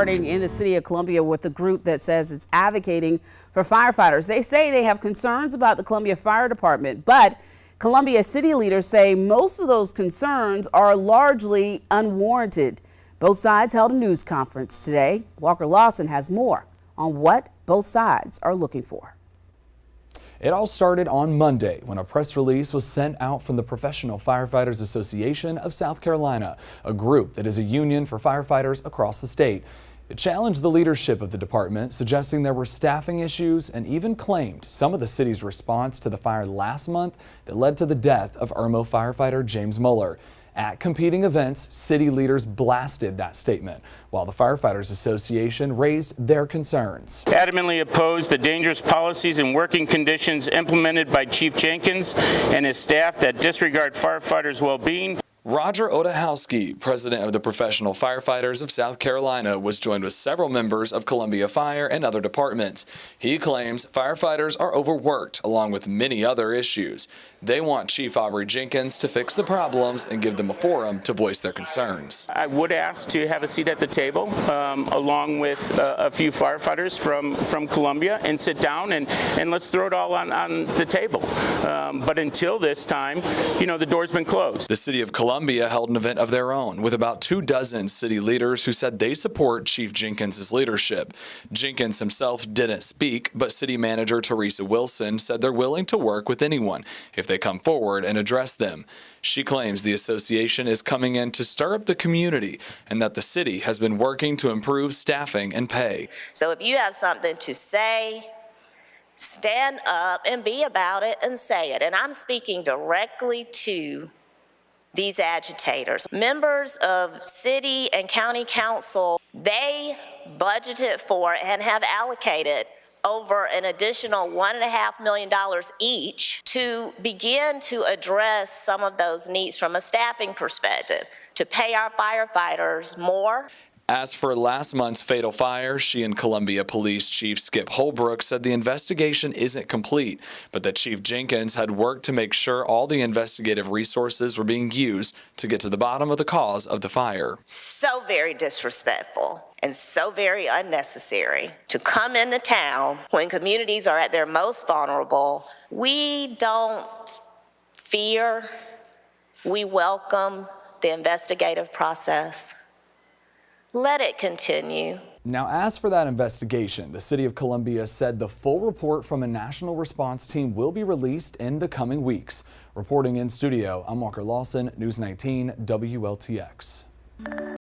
Starting in the city of Columbia with a group that says it's advocating for firefighters. They say they have concerns about the Columbia Fire Department, but Columbia city leaders say most of those concerns are largely unwarranted. Both sides held a news conference today. Walker Lawson has more on what both sides are looking for. It all started on Monday when a press release was sent out from the Professional Firefighters Association of South Carolina, a group that is a union for firefighters across the state. It challenged the leadership of the department, suggesting there were staffing issues, and even claimed some of the city's response to the fire last month that led to the death of Irmo firefighter James Muller. At competing events, city leaders blasted that statement, while the Firefighters Association raised their concerns. Adamantly opposed the dangerous policies and working conditions implemented by Chief Jenkins and his staff that disregard firefighters' well-being. Roger Odahowski, president of the Professional Firefighters of South Carolina, was joined with several members of Columbia Fire and other departments. He claims firefighters are overworked, along with many other issues. They want Chief Aubrey Jenkins to fix the problems and give them a forum to voice their concerns. I would ask to have a seat at the table along with a few firefighters from Columbia and sit down and let's throw it all on the table. But until this time, the door's been closed. The city of Columbia held an event of their own with about 24 city leaders who said they support Chief Jenkins' leadership. Jenkins himself didn't speak, but city manager Teresa Wilson said they're willing to work with anyone if they come forward and address them. She claims the association is coming in to stir up the community and that the city has been working to improve staffing and pay. So if you have something to say, stand up and be about it and say it. And I'm speaking directly to these agitators. Members of city and county council, they budgeted for and have allocated over an additional $1.5 million each to begin to address some of those needs from a staffing perspective, to pay our firefighters more. As for last month's fatal fire, she and Columbia Police Chief Skip Holbrook said the investigation isn't complete, but that Chief Jenkins had worked to make sure all the investigative resources were being used to get to the bottom of the cause of the fire. So very disrespectful and so very unnecessary to come into town when communities are at their most vulnerable. We don't fear, we welcome the investigative process. Let it continue. Now, as for that investigation, the city of Columbia said the full report from a national response team will be released in the coming weeks. Reporting in studio, I'm Walker Lawson, News 19 WLTX.